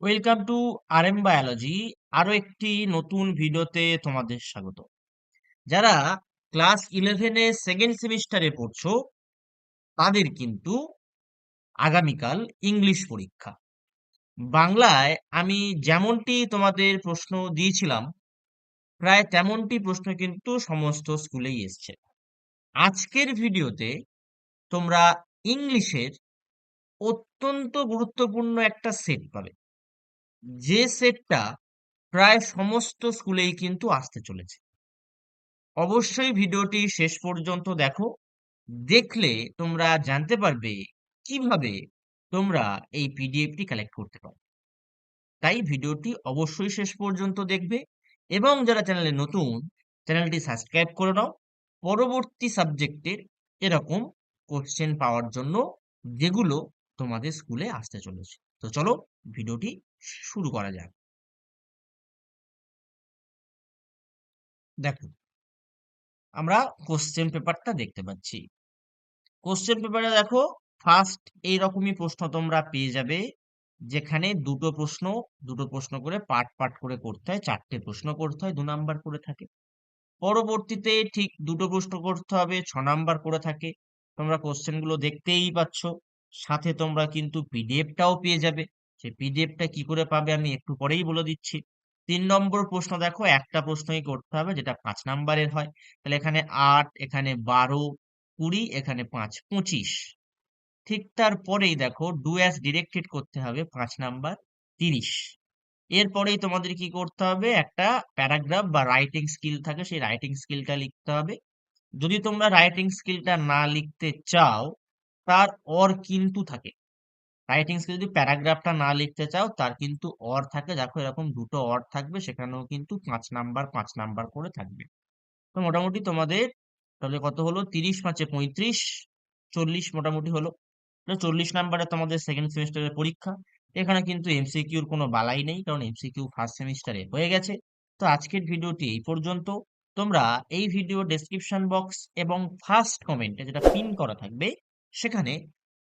Welcome to RM biology. আরো একটি নতুন ভিডিওতে তোমাদের স্বাগত। যারা ক্লাস 11-এ সেকেন্ড সেমিস্টারে পড়ছো তাদের কিন্তু আগামীকাল ইংলিশ পরীক্ষা। বাংলায় আমি যেমনটি তোমাদের প্রশ্ন দিয়েছিলাম প্রায় তেমনটি প্রশ্ন কিন্তু সমস্ত স্কুলেই এসছে। আজকের ভিডিওতে তোমরা ইংলিশের অত্যন্ত গুরুত্বপূর্ণ একটা সেট পাবে, যে সেটটা প্রায় সমস্ত স্কুলেই কিন্তু আসতে চলেছে। অবশ্যই ভিডিওটি শেষ পর্যন্ত দেখো। দেখলে তোমরা জানতে পারবে কিভাবে তোমরা এই পিডিএফটি কালেক্ট করতে পারো। তাই ভিডিওটি অবশ্যই শেষ পর্যন্ত দেখবে এবং যারা চ্যানেলে নতুন, চ্যানেলটি সাবস্ক্রাইব করে নাও পরবর্তী সাবজেক্টের এরকম কোশ্চেন পাওয়ার জন্য, যেগুলো তোমাদের স্কুলে আসতে চলেছে। তো চলো ভিডিওটি শুরু করা যাক। দেখো, আমরা কোশ্চেন পেপারটা দেখতে পাচ্ছি। কোশ্চেন পেপারে দেখো, ফার্স্ট এইরকমই প্রশ্ন তোমরা পেয়ে যাবে, যেখানে দুটো প্রশ্ন করে পার্ট পার্ট করে করতে হয়, 4টে প্রশ্ন করতে হয়, 2 নাম্বার করে থাকে। পরবর্তীতে ঠিক দুটো প্রশ্ন করতে হবে, 6 নাম্বার করে থাকে। তোমরা কোশ্চেন গুলো দেখতেই পাচ্ছ। সাথে তোমরা কিন্তু পিডিএফটাও পেয়ে যাবে। সেই পিডিএফটা কি করে পাবে আমি একটু পরেই বলে দিচ্ছি। 3 নম্বর প্রশ্ন দেখো, একটা প্রশ্নই করতে হবে, যেটা 5 নাম্বারের হয়। তাহলে এখানে 8, এখানে 12, 20, এখানে 5, 25। ঠিক তারপরেই দেখো ডু অ্যাজ ডিরেক্টেড করতে হবে, 5 নাম্বার, 30। এরপরেই তোমাদের কি করতে হবে, একটা প্যারাগ্রাফ বা রাইটিং স্কিল থাকে, সেই রাইটিং স্কিলটা লিখতে হবে। যদি তোমরা রাইটিং স্কিলটা না লিখতে চাও, তার অর কিন্তু থাকে। রাইটিং স্কিল যদি প্যারাগ্রাফটা না লিখতে চাও, তার কিন্তু অর থাকে। দেখো এরকম দুটো অর থাকবে, সেখানেও কিন্তু 5 নাম্বার 5 নাম্বার করে থাকবে। তো মোটামুটি তোমাদের তাহলে কত হলো, 30, 5 এ 35, 40 মোটামুটি হলো। 40 নাম্বারে তোমাদের সেকেন্ড সেমিস্টারের পরীক্ষা। এখানে কিন্তু এমসিকিউর কোনো বালাই নেই, কারণ এমসিকিউ ফার্স্ট সেমিস্টারে হয়ে গেছে। তো আজকের ভিডিওটি এই পর্যন্ত। তোমরা এই ভিডিও ডেসক্রিপশন বক্স এবং ফার্স্ট কমেন্টে যেটা পিন করা থাকবে, সেখানে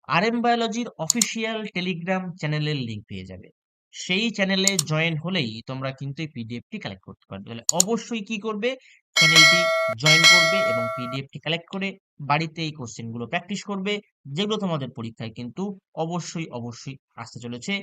আরএম বায়োলজির অফিসিয়াল টেলিগ্রাম চ্যানেলের লিংক পেয়ে যাবে। সেই চ্যানেলে জয়েন হলেই তোমরা কিন্তু এই পিডিএফটি কালেক্ট করতে পারবে। তাহলে অবশ্যই কি করবে, চ্যানেলটি জয়েন করবে এবং পিডিএফটি কালেক্ট করে বাড়িতে এই কোশ্চেন গুলো প্র্যাকটিস করবে, যেগুলো তোমাদের পরীক্ষায় কিন্তু অবশ্যই অবশ্যই আসতে চলেছে।